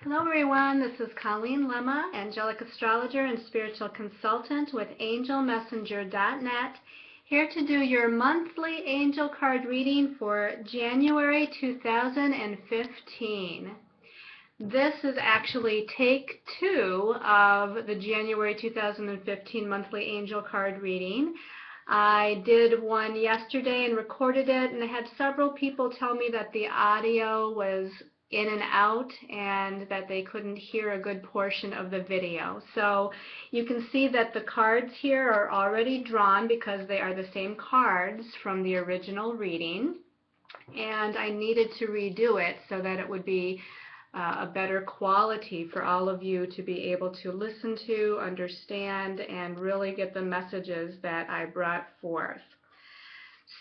Hello everyone, this is Colleen Lemma, Angelic Astrologer and Spiritual Consultant with AngelMessenger.net, here to do your monthly angel card reading for January 2015. This is actually take 2 of the January 2015 monthly angel card reading. I did one yesterday and recorded it, and I had several people tell me that the audio was in and out and that they couldn't hear a good portion of the video. So you can see that the cards here are already drawn because they are the same cards from the original reading, and I needed to redo it so that it would be a better quality for all of you to be able to listen to, understand, and really get the messages that I brought forth.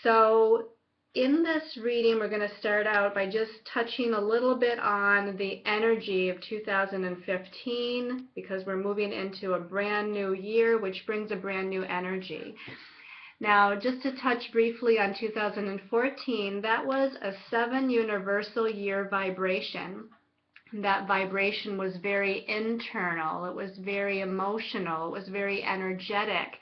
So in this reading, we're going to start out by just touching a little bit on the energy of 2015 because we're moving into a brand new year, which brings a brand new energy. Now, just to touch briefly on 2014, that was a 7 universal year vibration. That vibration was very internal, it was very emotional, it was very energetic.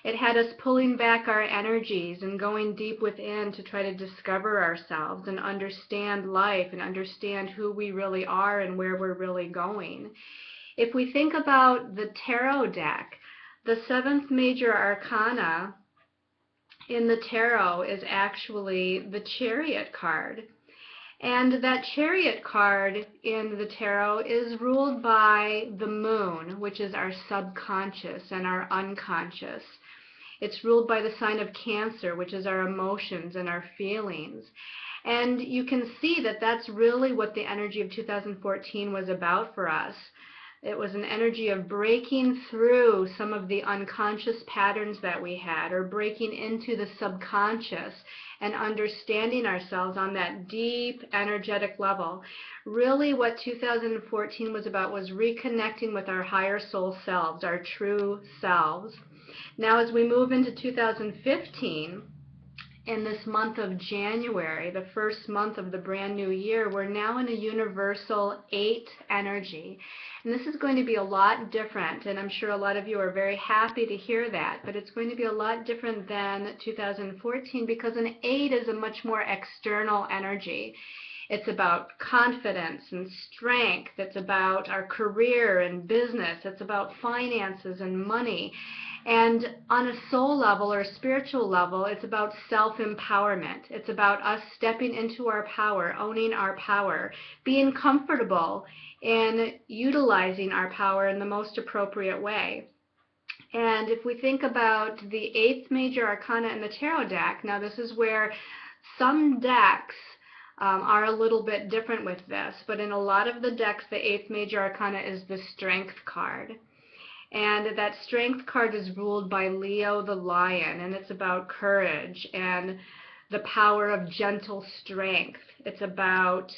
It had us pulling back our energies and going deep within to try to discover ourselves and understand life and understand who we really are and where we're really going. If we think about the tarot deck, the 7th major arcana in the tarot is actually the Chariot card. And that Chariot card in the tarot is ruled by the moon, which is our subconscious and our unconscious. It's ruled by the sign of Cancer, which is our emotions and our feelings. And you can see that that's really what the energy of 2014 was about for us. It was an energy of breaking through some of the unconscious patterns that we had, or breaking into the subconscious and understanding ourselves on that deep energetic level. Really what 2014 was about was reconnecting with our higher soul selves, our true selves. Now as we move into 2015, in this month of January, the first month of the brand new year, we're now in a universal 8 energy. And this is going to be a lot different, and I'm sure a lot of you are very happy to hear that, but it's going to be a lot different than 2014 because an 8 is a much more external energy. It's about confidence and strength. It's about our career and business. It's about finances and money. And on a soul level or a spiritual level, it's about self-empowerment. It's about us stepping into our power, owning our power, being comfortable in utilizing our power in the most appropriate way. And if we think about the 8th major arcana in the tarot deck, now this is where some decks are a little bit different with this, but in a lot of the decks, the 8th major arcana is the Strength card. And that Strength card is ruled by Leo the Lion, and it's about courage and the power of gentle strength. It's about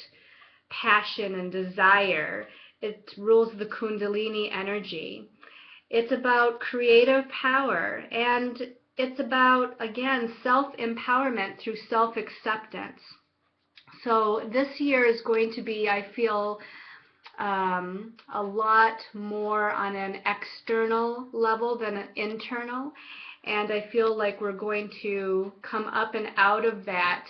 passion and desire. It rules the Kundalini energy. It's about creative power, and it's about, again, self-empowerment through self-acceptance. So this year is going to be, I feel, a lot more on an external level than an internal, and I feel like we're going to come up and out of that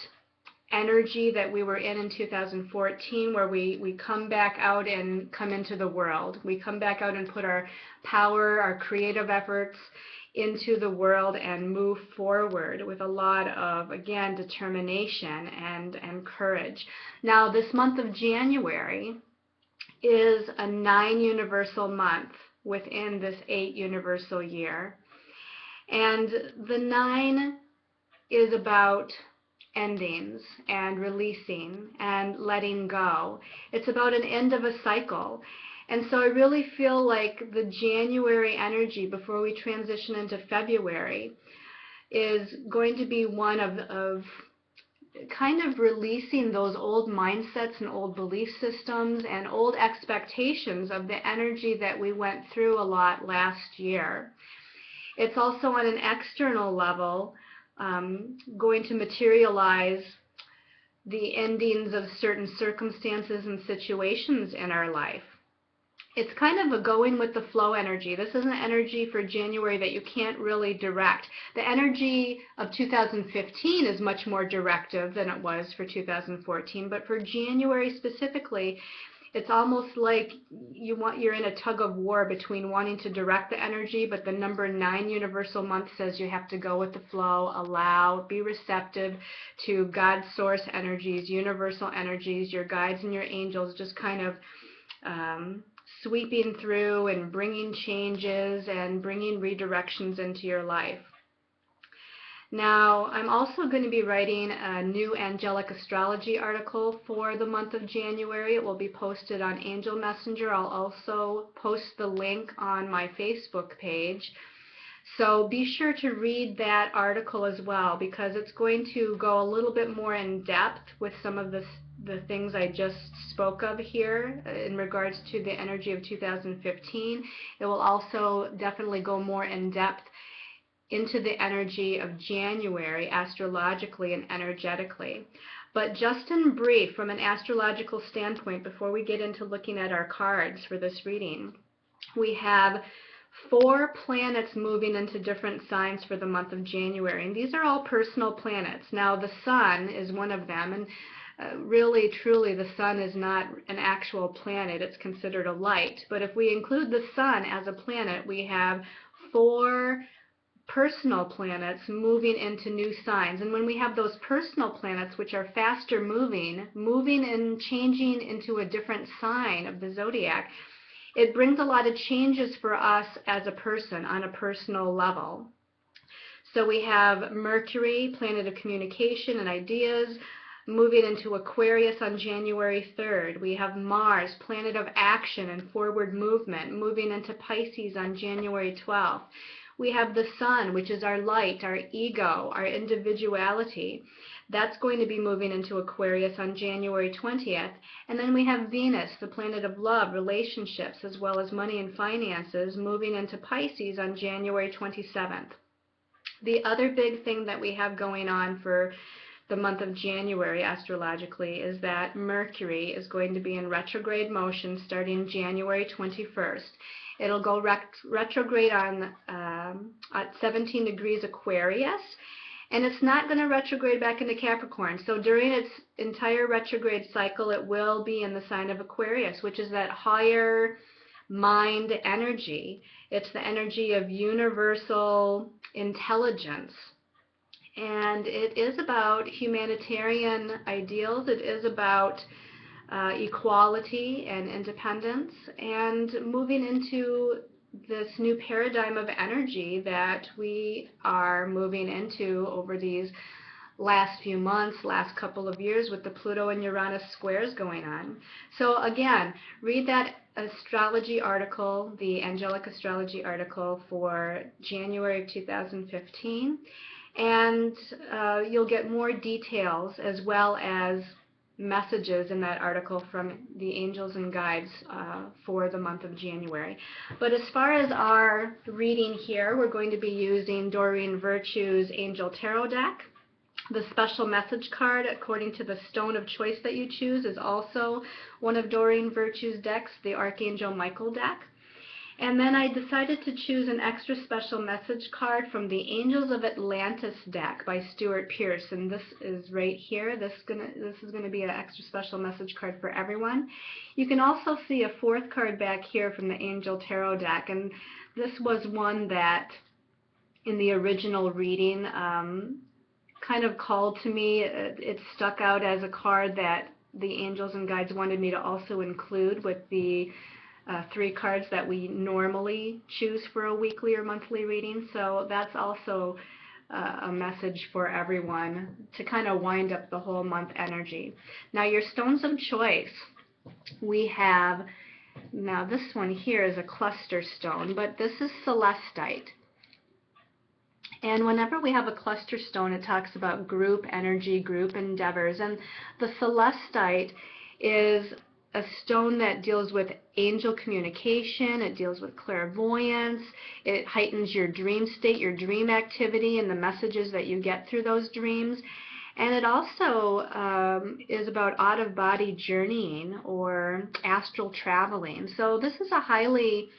energy that we were in 2014, where we come back out and come into the world. We come back out and put our power, our creative efforts into the world and move forward with a lot of, again, determination and courage. Now, this month of January is a 9 universal month within this 8 universal year. And the 9 is about endings and releasing and letting go. It's about an end of a cycle. And so I really feel like the January energy before we transition into February is going to be one of kind of releasing those old mindsets and old belief systems and old expectations of the energy that we went through a lot last year. It's also on an external level going to materialize the endings of certain circumstances and situations in our life. It's kind of a going with the flow energy. This is an energy for January that you can't really direct. The energy of 2015 is much more directive than it was for 2014, but for January specifically, it's almost like you're in a tug of war between wanting to direct the energy, but the number 9 universal month says you have to go with the flow, allow, be receptive to God's source energies, universal energies, your guides and your angels just kind of sweeping through and bringing changes and bringing redirections into your life. Now, I'm also going to be writing a new angelic astrology article for the month of January. It will be posted on Angel Messenger. I'll also post the link on my Facebook page. So be sure to read that article as well, because it's going to go a little bit more in depth with some of the things I just spoke of here in regards to the energy of 2015. It will also definitely go more in depth into the energy of January astrologically and energetically. But just in brief, from an astrological standpoint, before we get into looking at our cards for this reading, we have 4 planets moving into different signs for the month of January, and these are all personal planets. Now, the sun is one of them, and really, truly, the sun is not an actual planet. It's considered a light. But if we include the sun as a planet, we have 4 personal planets moving into new signs. And when we have those personal planets, which are faster moving and changing into a different sign of the zodiac, it brings a lot of changes for us as a person on a personal level. So we have Mercury, planet of communication and ideas, moving into Aquarius on January 3rd. We have Mars, planet of action and forward movement, moving into Pisces on January 12th. We have the sun, which is our light, our ego, our individuality. That's going to be moving into Aquarius on January 20th. And then we have Venus, the planet of love, relationships, as well as money and finances, moving into Pisces on January 27th. The other big thing that we have going on for the month of January astrologically is that Mercury is going to be in retrograde motion starting January 21st. It'll go retrograde on at 17 degrees Aquarius, and it's not going to retrograde back into Capricorn. So during its entire retrograde cycle, it will be in the sign of Aquarius, which is that higher mind energy. It's the energy of universal intelligence. And it is about humanitarian ideals. It is about equality and independence, and moving into this new paradigm of energy that we are moving into over these last few months, last couple of years, with the Pluto and Uranus squares going on. So again, read that astrology article, the angelic astrology article for January of 2015, and you'll get more details as well as messages in that article from the angels and guides for the month of January. But as far as our reading here, we're going to be using Doreen Virtue's Angel Tarot deck. The special message card, according to the stone of choice that you choose, is also one of Doreen Virtue's decks, the Archangel Michael deck. And then I decided to choose an extra special message card from the Angels of Atlantis deck by Stuart Pearce, and this is right here. This is going to be an extra special message card for everyone. You can also see a 4th card back here from the Angel Tarot deck, and this was one that in the original reading kind of called to me. It stuck out as a card that the angels and guides wanted me to also include with the 3 cards that we normally choose for a weekly or monthly reading. So that's also a message for everyone to kind of wind up the whole month energy. Now, your stones of choice, we have, now this one here is a cluster stone, but this is celestite. And whenever we have a cluster stone, it talks about group energy, group endeavors. And the celestite is a stone that deals with angel communication. It deals with clairvoyance. It heightens your dream state, your dream activity, and the messages that you get through those dreams. And it also is about out-of-body journeying or astral traveling. So this is a highly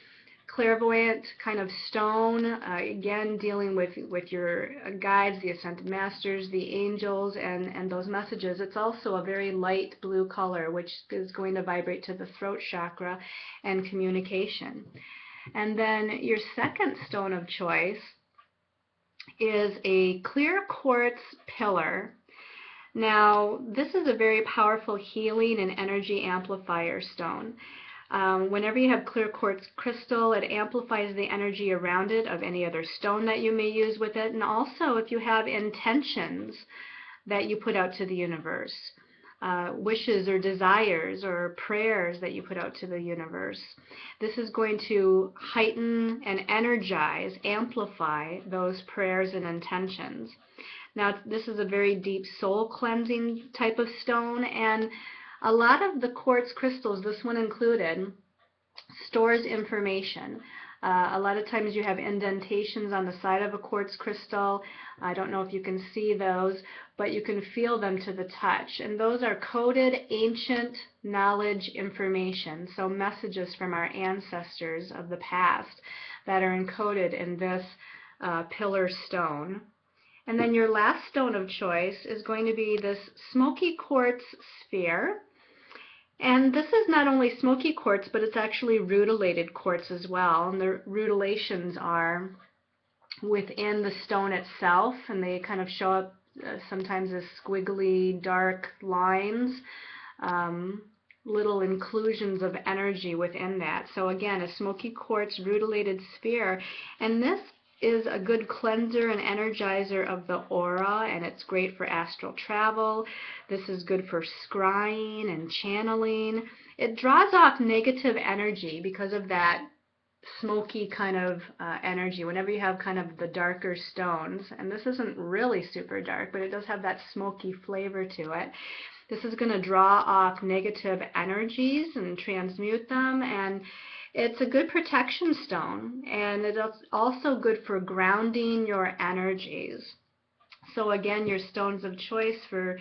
clairvoyant kind of stone, again dealing with your guides, the ascended masters, the angels, and those messages. It's also a very light blue color, which is going to vibrate to the throat chakra and communication. And then your second stone of choice is a clear quartz pillar. Now, this is a very powerful healing and energy amplifier stone. Whenever you have clear quartz crystal, it amplifies the energy around it of any other stone that you may use with it. And also, if you have intentions that you put out to the universe, wishes or desires or prayers that you put out to the universe, this is going to heighten and energize, amplify those prayers and intentions. Now, this is a very deep soul cleansing type of stone, and a lot of the quartz crystals, this one included, stores information. A lot of times you have indentations on the side of a quartz crystal. I don't know if you can see those, but you can feel them to the touch. And those are coded ancient knowledge information, so messages from our ancestors of the past that are encoded in this pillar stone. And then your last stone of choice is going to be this smoky quartz sphere. And this is not only smoky quartz, but it's actually rutilated quartz as well. And the rutilations are within the stone itself, and they kind of show up sometimes as squiggly, dark lines, little inclusions of energy within that. So again, a smoky quartz rutilated sphere. And this is a good cleanser and energizer of the aura, and it's great for astral travel. This is good for scrying and channeling. It draws off negative energy because of that smoky kind of energy. Whenever you have kind of the darker stones, and this isn't really super dark, but it does have that smoky flavor to it, this is going to draw off negative energies and transmute them, and it's a good protection stone, and it's also good for grounding your energies. So again, your stones of choice for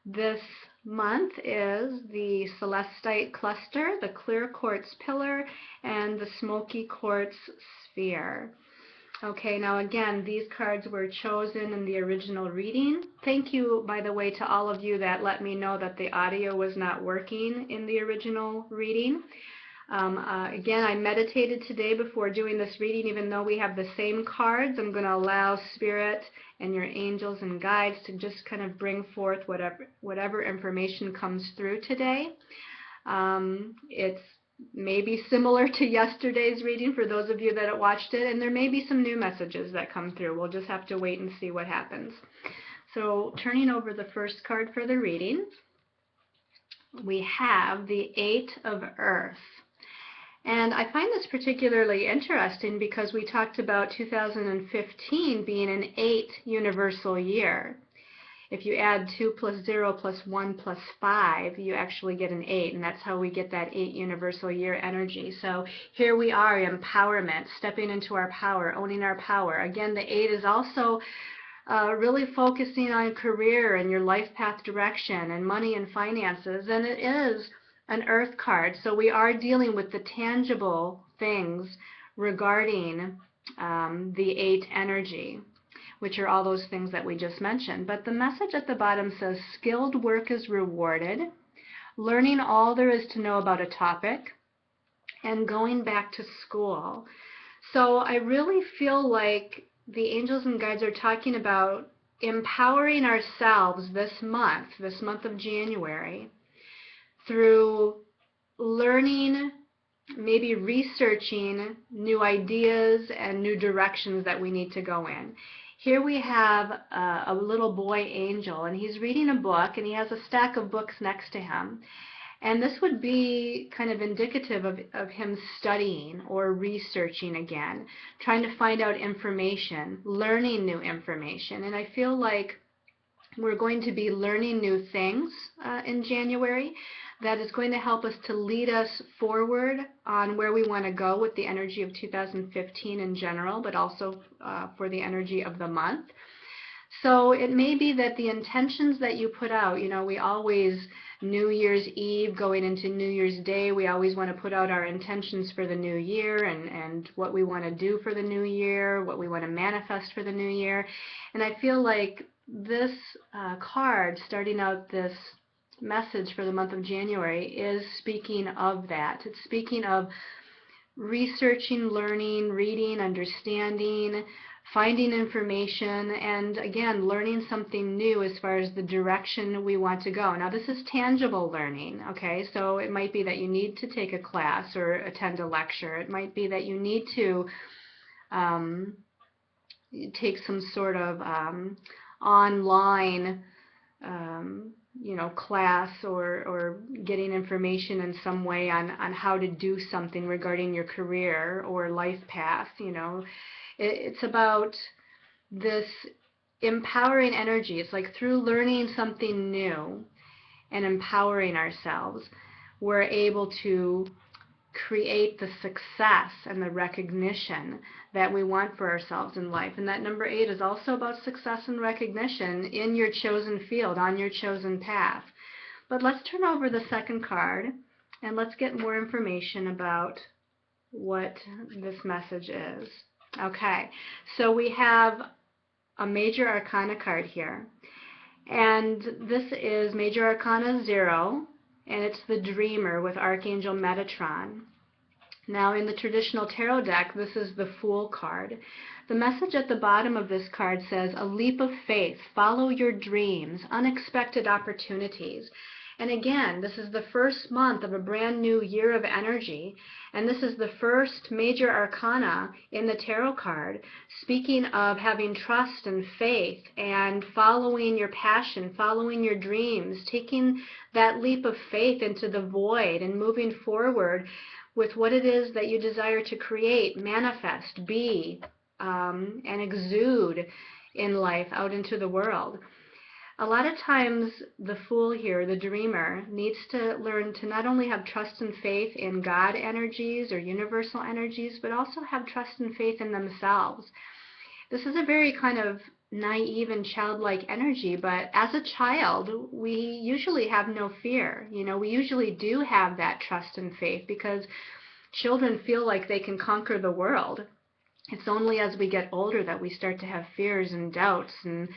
this month is the celestite cluster, the clear quartz pillar, and the smoky quartz sphere. Okay, now again, these cards were chosen in the original reading. Thank you, by the way, to all of you that let me know that the audio was not working in the original reading. Again, I meditated today before doing this reading. Even though we have the same cards, I'm going to allow Spirit and your angels and guides to just kind of bring forth whatever information comes through today. It's maybe similar to yesterday's reading for those of you that watched it, and there may be some new messages that come through. We'll just have to wait and see what happens. So turning over the first card for the reading, we have the Eight of Earth. And I find this particularly interesting because we talked about 2015 being an 8 universal year. If you add 2 plus 0 plus 1 plus 5, you actually get an 8, and that's how we get that 8 universal year energy. So here we are, empowerment, stepping into our power, owning our power. Again, the 8 is also really focusing on career and your life path direction and money and finances, and it is an earth card, so we are dealing with the tangible things regarding the 8 energy, which are all those things that we just mentioned. But the message at the bottom says, skilled work is rewarded, learning all there is to know about a topic, and going back to school. So I really feel like the angels and guides are talking about empowering ourselves this month of January, through learning, maybe researching new ideas and new directions that we need to go in. Here we have a little boy angel, and he's reading a book, and he has a stack of books next to him. And this would be kind of indicative of him studying or researching again, trying to find out information, learning new information. And I feel like we're going to be learning new things in January that is going to help us to lead us forward on where we want to go with the energy of 2015 in general, but also for the energy of the month. So it may be that the intentions that you put out, we always, New Year's Eve going into New Year's Day, we always want to put out our intentions for the new year and what we want to do for the new year, what we want to manifest for the new year. And I feel like this card, starting out this message for the month of January, is speaking of that. It's speaking of researching, learning, reading, understanding, finding information, and again, learning something new as far as the direction we want to go. Now, this is tangible learning, okay? So it might be that you need to take a class or attend a lecture. It might be that you need to take some sort of online class or getting information in some way on how to do something regarding your career or life path. It's about this empowering energy. It's like through learning something new and empowering ourselves, we're able to create the success and the recognition that we want for ourselves in life. And that number 8 is also about success and recognition in your chosen field, on your chosen path. But let's turn over the second card and let's get more information about what this message is. Okay, so we have a Major Arcana card here. And this is Major Arcana 0, and it's the Dreamer with Archangel Metatron. Now, in the traditional tarot deck, this is the Fool card. The message at the bottom of this card says, a leap of faith, follow your dreams, unexpected opportunities. And again, this is the first month of a brand new year of energy, and this is the first Major Arcana in the tarot card, speaking of having trust and faith and following your passion, following your dreams, taking that leap of faith into the void and moving forward with what it is that you desire to create, manifest, be, and exude in life out into the world. A lot of times the Fool here, the Dreamer, needs to learn to not only have trust and faith in God energies or universal energies, but also have trust and faith in themselves. This is a very kind of naive and childlike energy, but as a child, we usually have no fear. We usually do have that trust and faith because children feel like they can conquer the world. It's only as we get older that we start to have fears and doubts and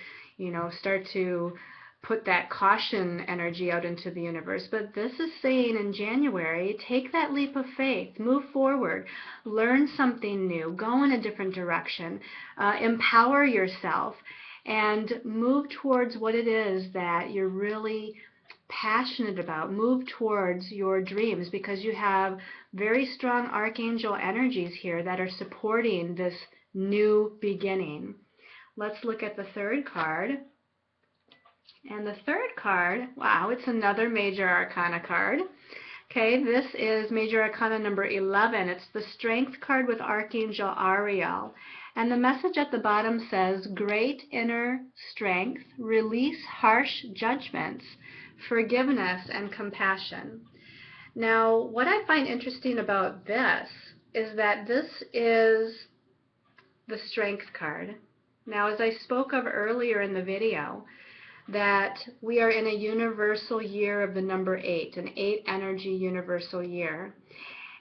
start to put that caution energy out into the universe. But this is saying in January, take that leap of faith, move forward, learn something new, go in a different direction, empower yourself, and move towards what it is that you're really passionate about. Move towards your dreams because you have very strong archangel energies here that are supporting this new beginning. Let's look at the third card. And the third card, wow, it's another Major Arcana card. Okay, this is Major Arcana number 11. It's the Strength card with Archangel Ariel. And the message at the bottom says, great inner strength, release harsh judgments, forgiveness, and compassion. Now, what I find interesting about this is that this is the Strength card. Now, as I spoke of earlier in the video, that we are in a universal year of the number 8, an 8 energy universal year.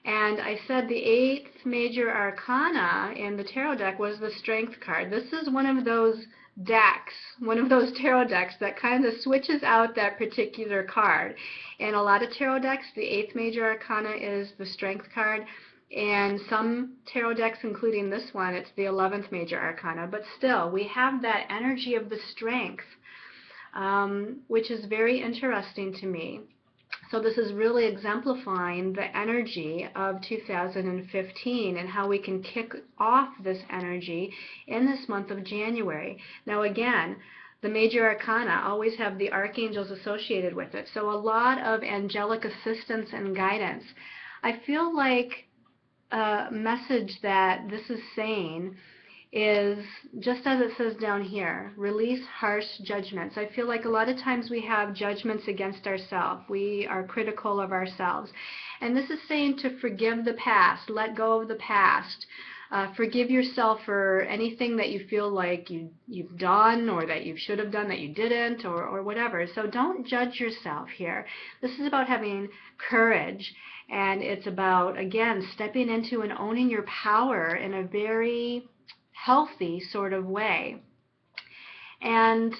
And I said the 8th Major Arcana in the tarot deck was the Strength card. This is one of those decks, one of those tarot decks that kind of switches out that particular card. In a lot of tarot decks, the 8th Major Arcana is the Strength card. And some tarot decks, including this one, it's the 11th Major Arcana. But still, we have that energy of the Strength, which is very interesting to me. So this is really exemplifying the energy of 2015 and how we can kick off this energy in this month of January. Now again, the Major Arcana always have the archangels associated with it. So a lot of angelic assistance and guidance. I feel like a message that this is saying is, just as it says down here, release harsh judgments. I feel like a lot of times we have judgments against ourselves. We are critical of ourselves. And this is saying to forgive the past, let go of the past, Forgive yourself for anything that you feel like you've done or that you should have done that you didn't, or whatever. So don't judge yourself here. This is about having courage, and it's about, again, stepping into and owning your power in a very healthy sort of way. And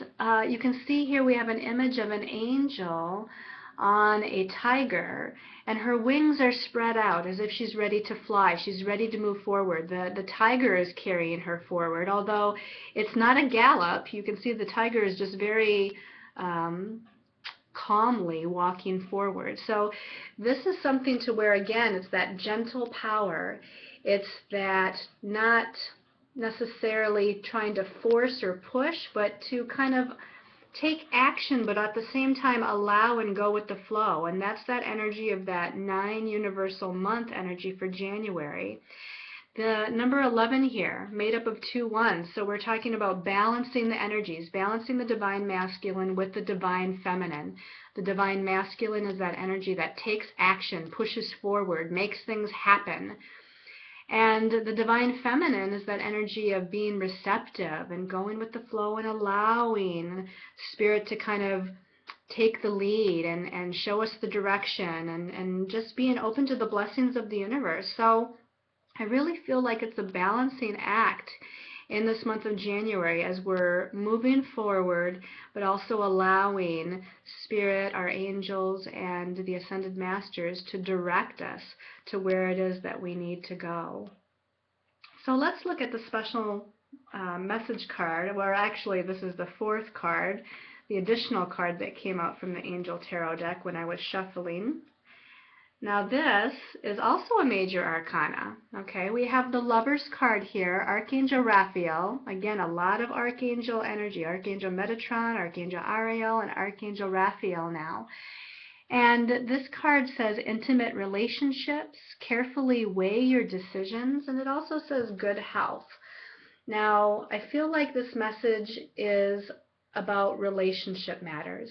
you can see here we have an image of an angel on a tiger, and her wings are spread out as if she's ready to fly. She's ready to move forward. The tiger is carrying her forward, although it's not a gallop. You can see the tiger is just very calmly walking forward. So this is something to where, again, it's that gentle power. It's that not necessarily trying to force or push, but to kind of take action, but at the same time allow and go with the flow. And that's that energy of that 9 universal month energy for January. The number 11 here, made up of 2 ones. So we're talking about balancing the energies, balancing the divine masculine with the divine feminine. The divine masculine is that energy that takes action, pushes forward, makes things happen. And the divine feminine is that energy of being receptive and going with the flow and allowing spirit to kind of take the lead and show us the direction, and just being open to the blessings of the universe. So I really feel like it's a balancing act in this month of January as we're moving forward, but also allowing Spirit, our angels, and the Ascended Masters to direct us to where it is that we need to go. So let's look at the special message card, where actually this is the 4th card, the additional card that came out from the Angel Tarot deck when I was shuffling. Now this is also a major arcana. Okay, we have the Lover's card here, Archangel Raphael. Again, a lot of Archangel energy, Archangel Metatron, Archangel Ariel, and Archangel Raphael now. And this card says intimate relationships, carefully weigh your decisions, and it also says good health. Now, I feel like this message is about relationship matters.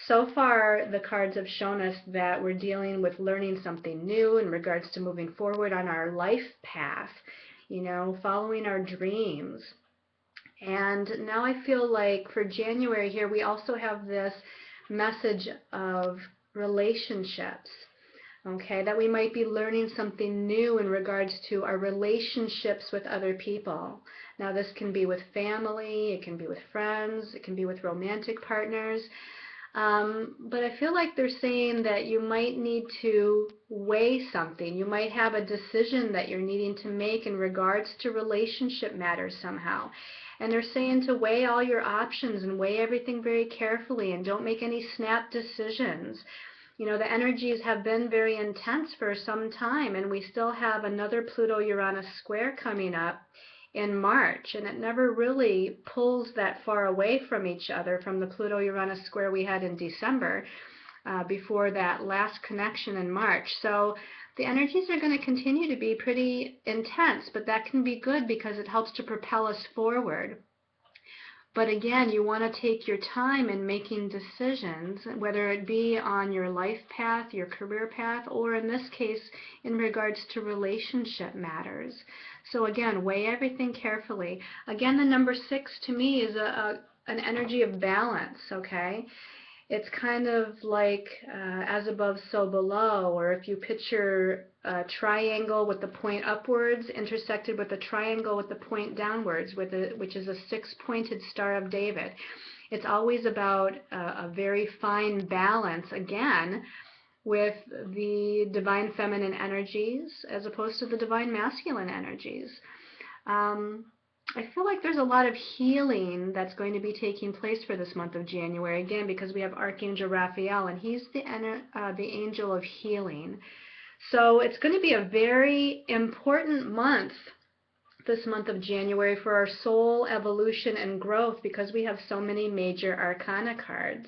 So far, the cards have shown us that we're dealing with learning something new in regards to moving forward on our life path, following our dreams. And now I feel like for January here, we also have this message of relationships, okay, that we might be learning something new in regards to our relationships with other people. Now, this can be with family, it can be with friends, it can be with romantic partners. But I feel like they're saying that you might need to weigh something. You might have a decision that you're needing to make in regards to relationship matters somehow. And they're saying to weigh all your options and weigh everything very carefully and don't make any snap decisions. The energies have been very intense for some time, and we still have another Pluto-Uranus square coming up in March, and it never really pulls that far away from each other from the Pluto-Uranus square we had in December before that last connection in March. So the energies are going to continue to be pretty intense, but that can be good because it helps to propel us forward. But again, you want to take your time in making decisions, whether it be on your life path, your career path, or in this case, in regards to relationship matters. So again, weigh everything carefully. Again, the number 6 to me is an energy of balance, okay? It's kind of like as above, so below, or if you picture a triangle with the point upwards intersected with a triangle with the point downwards, which is a 6-pointed Star of David. It's always about a very fine balance, again, with the divine feminine energies as opposed to the divine masculine energies. I feel like there's a lot of healing that's going to be taking place for this month of January, again, because we have Archangel Raphael, and he's the angel of healing. So it's going to be a very important month, this month of January, for our soul evolution and growth, because we have so many major arcana cards.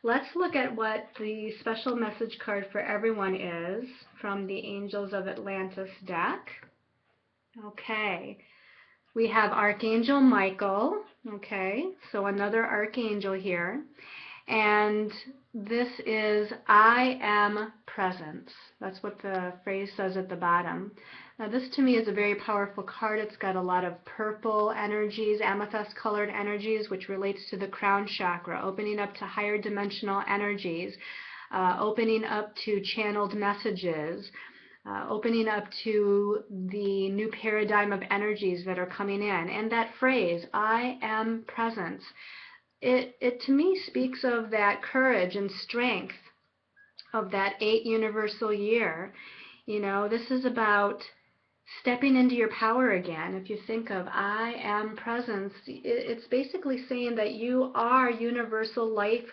Let's look at what the special message card for everyone is from the Angels of Atlantis deck. Okay. We have Archangel Michael, okay, so another archangel here, And this is I am presence. That's what the phrase says at the bottom. Now this to me is a very powerful card. It's got a lot of purple energies, amethyst colored energies, which relates to the crown chakra, opening up to higher dimensional energies, opening up to channeled messages, opening up to the new paradigm of energies that are coming in. And that phrase, I am presence, it to me speaks of that courage and strength of that 8 universal year. You know, this is about stepping into your power again. If you think of I am presence, it's basically saying that you are universal life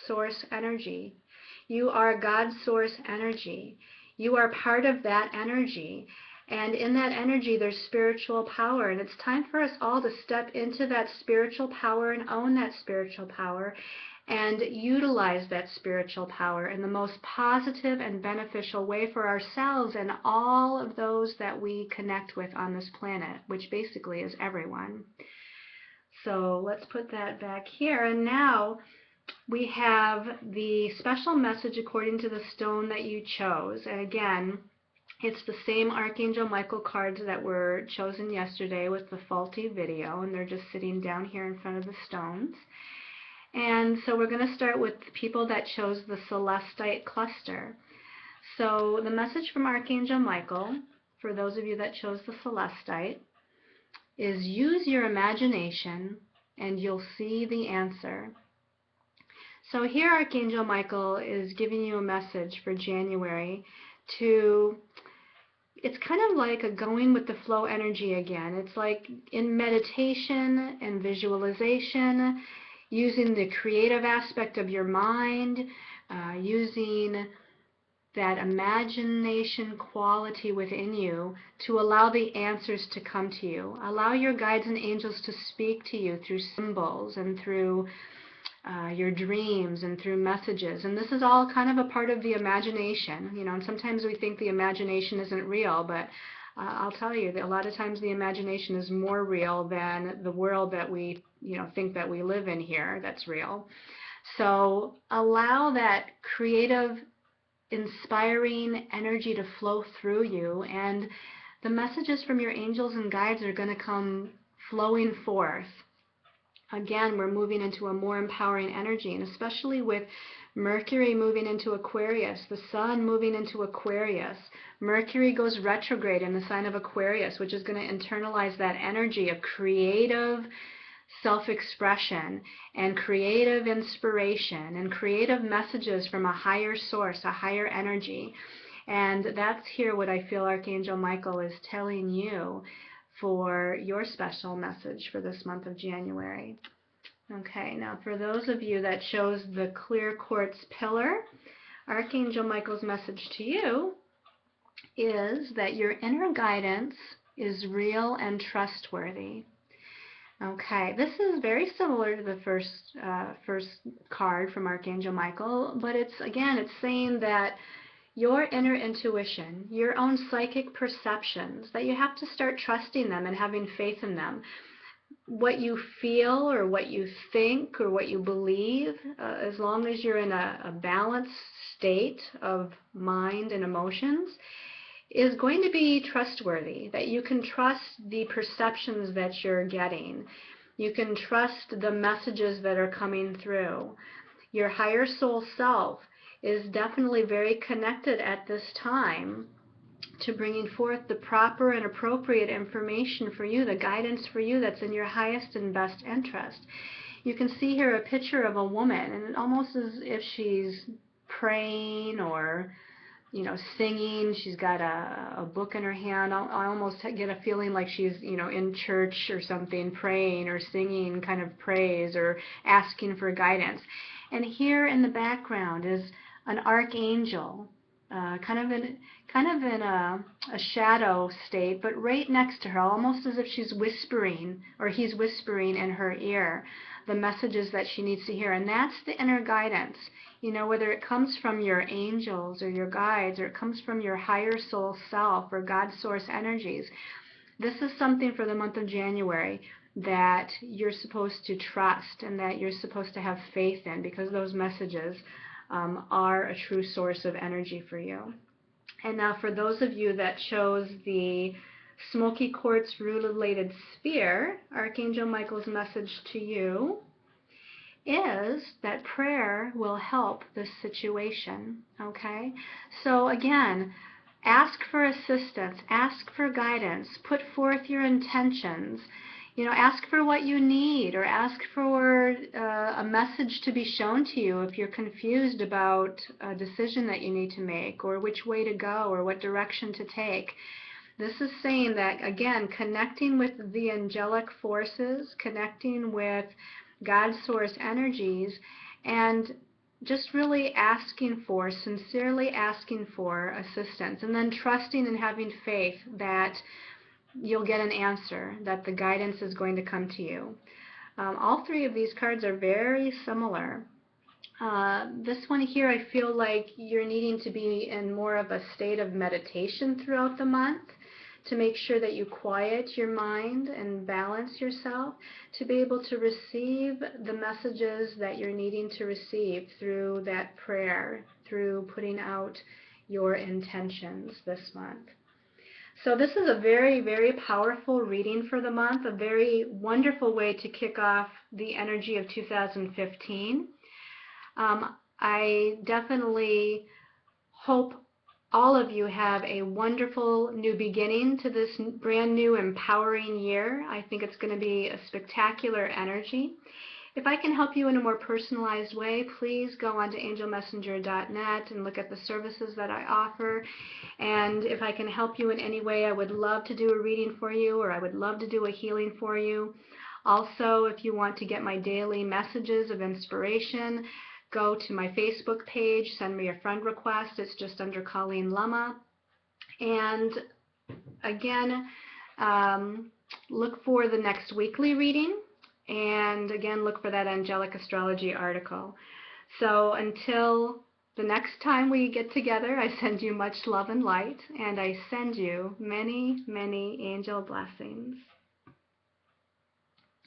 source energy. You are God's source energy. You are part of that energy. And in that energy, there's spiritual power. And it's time for us all to step into that spiritual power and own that spiritual power and utilize that spiritual power in the most positive and beneficial way for ourselves and all of those that we connect with on this planet, which basically is everyone. So let's put that back here. And now we have the special message according to the stone that you chose. And again, it's the same Archangel Michael cards that were chosen yesterday with the faulty video, and they're just sitting down here in front of the stones. And so we're going to start with people that chose the Celestite cluster. So the message from Archangel Michael, for those of you that chose the Celestite, is use your imagination and you'll see the answer. So here Archangel Michael is giving you a message for January to, it's kind of like a going with the flow energy again. It's like in meditation and visualization, using the creative aspect of your mind, using that imagination quality within you to allow the answers to come to you. Allow your guides and angels to speak to you through symbols and through your dreams and through messages. And this is all kind of a part of the imagination, you know, and sometimes we think the imagination isn't real, but I'll tell you that a lot of times the imagination is more real than the world that we, you know, think that we live in here that's real. So allow that creative, inspiring energy to flow through you, and the messages from your angels and guides are going to come flowing forth. Again, we're moving into a more empowering energy, and especially with Mercury moving into Aquarius, the Sun moving into Aquarius. Mercury goes retrograde in the sign of Aquarius, which is going to internalize that energy of creative self-expression and creative inspiration and creative messages from a higher source, a higher energy. And that's here what I feel Archangel Michael is telling you for your special message for this month of January. Okay, now for those of you that chose the clear quartz pillar, Archangel Michael's message to you is that your inner guidance is real and trustworthy. Okay, this is very similar to the first card from Archangel Michael, but it's saying that your inner intuition, your own psychic perceptions, that you have to start trusting them and having faith in them. What you feel or what you think or what you believe, as long as you're in a balanced state of mind and emotions, is going to be trustworthy, that you can trust the perceptions that you're getting. You can trust the messages that are coming through. Your higher soul self is definitely very connected at this time to bringing forth the proper and appropriate information for you, the guidance for you that's in your highest and best interest. You can see here a picture of a woman, and it almost as if she's praying or, you know, singing. She's got a book in her hand. I almost get a feeling like she's, you know, in church or something, praying or singing kind of praise or asking for guidance. And here in the background is an archangel, kind of in a shadow state, but right next to her, almost as if she's whispering or he's whispering in her ear the messages that she needs to hear. And that's the inner guidance. You know, whether it comes from your angels or your guides, or it comes from your higher soul self or God's source energies, this is something for the month of January. that you're supposed to trust and that you're supposed to have faith in, because those messages are a true source of energy for you. And now for those of you that chose the smoky quartz rutilated sphere, Archangel Michael's message to you is that prayer will help this situation, okay? So again, ask for assistance, ask for guidance, put forth your intentions, ask for what you need, or ask for a message to be shown to you if you're confused about a decision that you need to make, or which way to go, or what direction to take. This is saying that, again, connecting with the angelic forces, connecting with God's source energies, and just really sincerely asking for assistance, and then trusting and having faith that you'll get an answer, that the guidance is going to come to you. All three of these cards are very similar. This one here, I feel like you're needing to be in more of a state of meditation throughout the month to make sure that you quiet your mind and balance yourself to be able to receive the messages that you're needing to receive through that prayer, through putting out your intentions this month. So this is a very, very powerful reading for the month, a very wonderful way to kick off the energy of 2015. I definitely hope all of you have a wonderful new beginning to this brand new empowering year. I think it's going to be a spectacular energy. If I can help you in a more personalized way, please go on to angelmessenger.net and look at the services that I offer. And if I can help you in any way, I would love to do a reading for you, or I would love to do a healing for you. Also, if you want to get my daily messages of inspiration, go to my Facebook page, send me a friend request. It's just under Colleen Lama. And again, look for the next weekly reading. And again, look for that Angelic Astrology article. So until the next time we get together, I send you much love and light, and I send you many, many angel blessings.